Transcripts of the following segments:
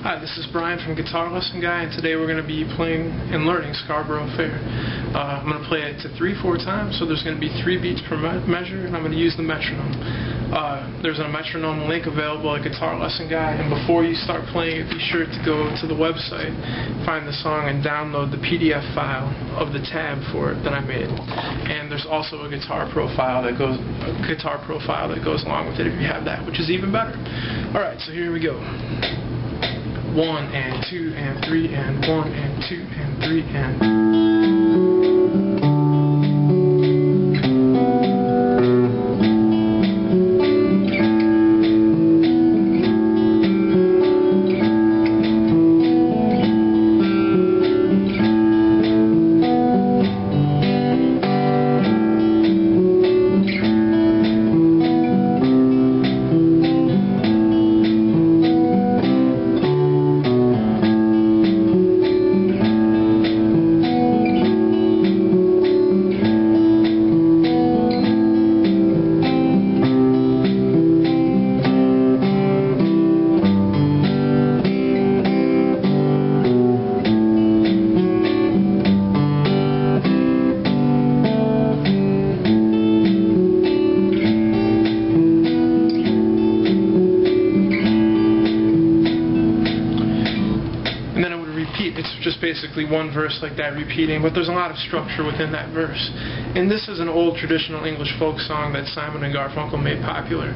Hi, this is Brian from Guitar Lesson Guy, and today we're going to be playing and learning Scarborough Fair. I'm going to play it to 3/4 times, so there's going to be 3 beats per measure, and I'm going to use the metronome. There's a metronome link available at Guitar Lesson Guy, and before you start playing it, be sure to go to the website, find the song, and download the PDF file of the tab for it that I made. And there's also a guitar profile that goes along with it if you have that, which is even better. Alright, so here we go. 1 and 2 and 3 and 1 and 2 and 3 and... It's just basically one verse like that repeating, but there's a lot of structure within that verse. And this is an old traditional English folk song that Simon and Garfunkel made popular.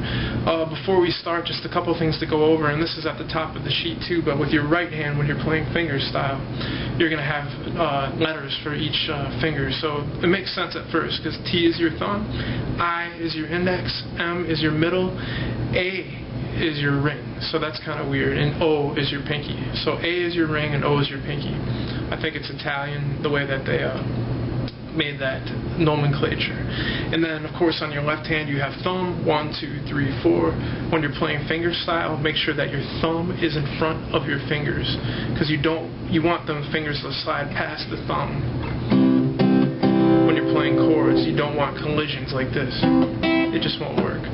Before we start, just a couple things to go over, and this is at the top of the sheet too, but with your right hand, when you're playing fingerstyle, you're going to have letters for each finger. So it makes sense at first, because T is your thumb, I is your index, M is your middle, A is your ring, so that's kind of weird, and O is your pinky. So A is your ring and O is your pinky. I think it's Italian, the way that they made that nomenclature. And then of course on your left hand you have thumb, 1, 2, 3, 4. When you're playing fingerstyle, make sure that your thumb is in front of your fingers, because you want them fingers to slide past the thumb. When you're playing chords, you don't want collisions like this. It just won't work.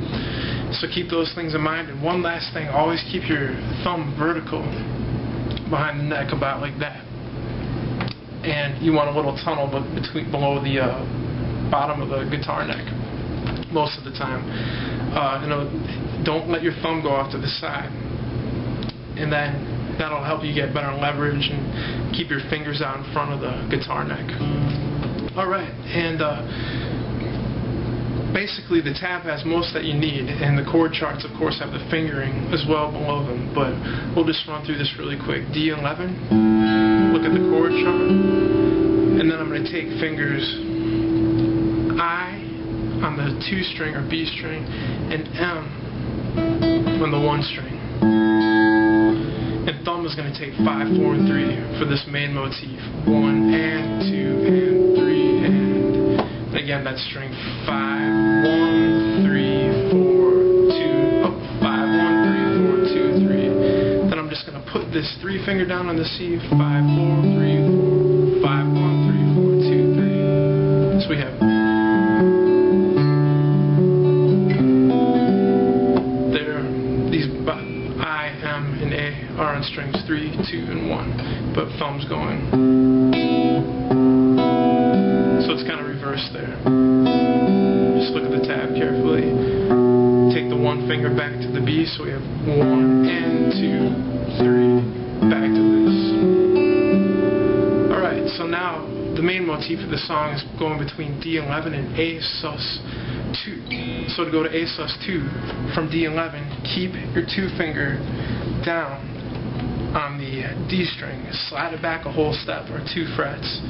So keep those things in mind. And one last thing, always keep your thumb vertical behind the neck, about like that. And you want a little tunnel below the bottom of the guitar neck most of the time. Don't let your thumb go off to the side. And then that'll help you get better leverage and keep your fingers out in front of the guitar neck. Alright, and basically the tab has most that you need, and the chord charts of course have the fingering as well below them, but we'll just run through this really quick. D11, look at the chord chart, and then I'm going to take fingers I on the 2 string or B string, and M on the 1 string. And thumb is going to take 5, 4, and 3 for this main motif. 1 and 2 and 3 and again that string 5, 1, 3, 4, 2, up 5, 1, 3, 4, 2, 3. Then I'm just going to put this 3 finger down on the C, 5, 4, 3, 4, 5, 1, 3, 4, 2, 3. So we have there, these I, M, and A are on strings 3, 2, and 1, but thumb's going. So it's kind of reversed there. Just look at the tab carefully. Take the 1 finger back to the B, so we have 1 and 2, 3, back to this. Alright, so now the main motif of the song is going between D11 and A sus 2. So to go to A sus 2 from D11, keep your 2 finger down on the D string, slide it back a whole step or 2 frets,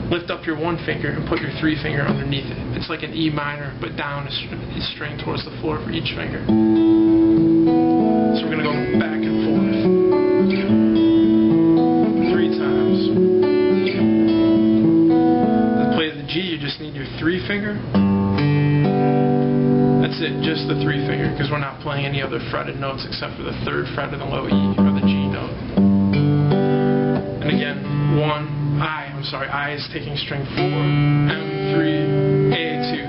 lift up your 1 finger and put your 3 finger underneath it. It's like an E minor, but down a string towards the floor for each finger. So we're going to go back and forth 3 times. To play the G, you just need your 3 finger. That's it, just the 3 finger, because we're not playing any other fretted notes except for the 3rd fret of the low E or the G note. And again, I is taking string 4, M3, A2.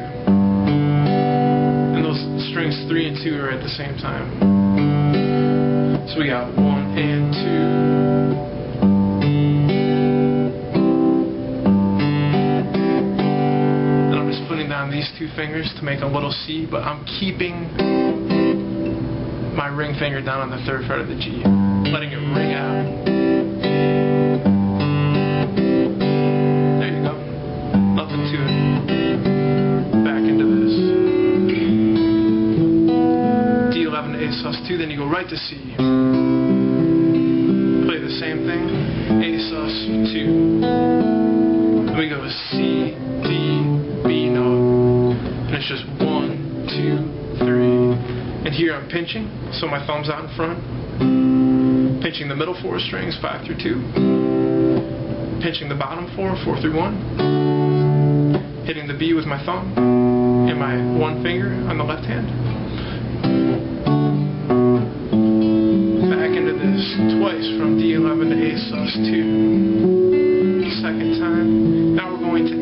And those strings 3 and 2 are at the same time. So we got 1 and 2. 2 fingers to make a little C, but I'm keeping my ring finger down on the 3rd fret of the G, letting it ring out. There you go. Nothing to it. Back into this. D11 to A sus2, then you go right to C. Play the same thing. A sus2. Then we go to C, D, B note. And it's just 1, 2, 3. And here I'm pinching, so my thumb's out in front. Pinching the middle 4 strings, 5 through 2. Pinching the bottom 4, 4 through 1. Hitting the B with my thumb and my 1 finger on the left hand. Back into this twice from D11 to A sus2. Second time. Now we're going to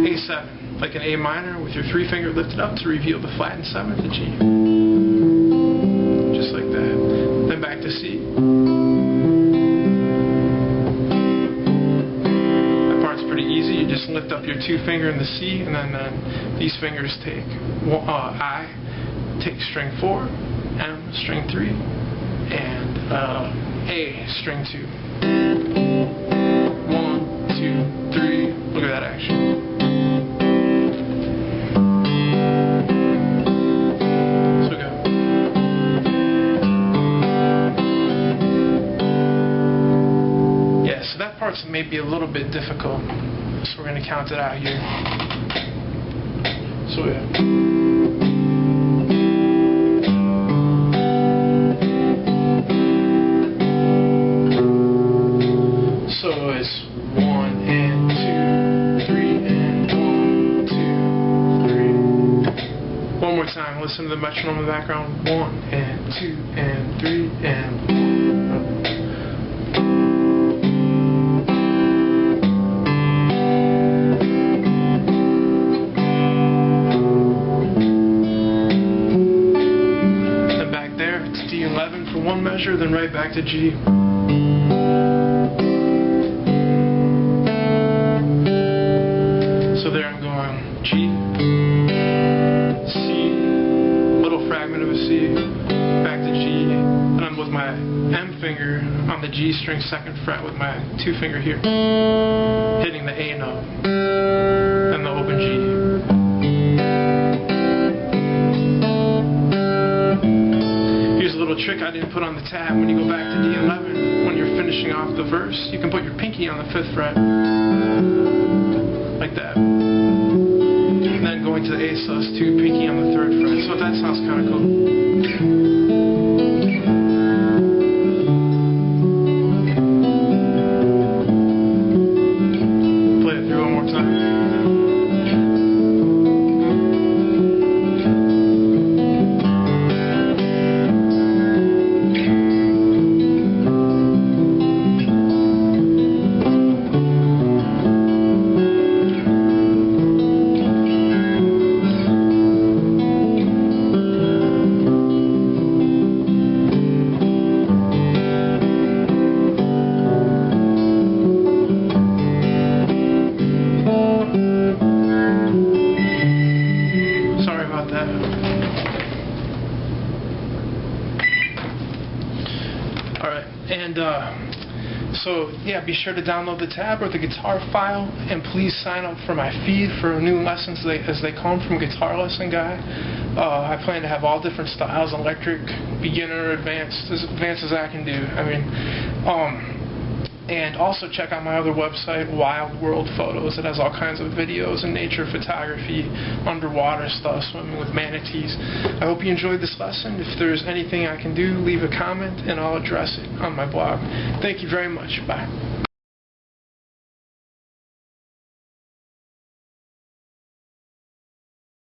A7, like an A minor with your 3 finger lifted up to reveal the flattened 7th of G. Just like that. Then back to C. That part's pretty easy. You just lift up your 2 finger in the C, and then these fingers take I, take string 4, M, string 3, and A, string 2. 1, 2, 3. Look at that action. So go. Yeah, so that part's maybe a little bit difficult. So we're going to count it out here. So yeah. So it's 1 and 2, 3 and 1, 2, 3. One more time. Listen to the metronome in the background. 1 and 2 and 3 and 1. Then back there, it's D11 for 1 measure, then right back to G. So there I'm going G, C, little fragment of a C, back to G, and I'm with my M finger on the G string 2nd fret with my 2 finger here, hitting the A note, and the open G. Here's a little trick I didn't put on the tab. When you go back to D11, when you're finishing off the verse, you can put your pinky on the 5th fret. Like that. And then going to the A sus2, pinky on the 3rd fret. So that sounds kind of cool. Play it through one more time. Alright, and so yeah, be sure to download the tab or the guitar file, and please sign up for my feed for new lessons as they come from Guitar Lesson Guy. I plan to have all different styles: electric, beginner, advanced, as advanced as I can do. I mean, and also check out my other website, Wild World Photos. It has all kinds of videos and nature photography, underwater stuff, swimming with manatees. I hope you enjoyed this lesson. If there's anything I can do, leave a comment and I'll address it on my blog. Thank you very much. Bye.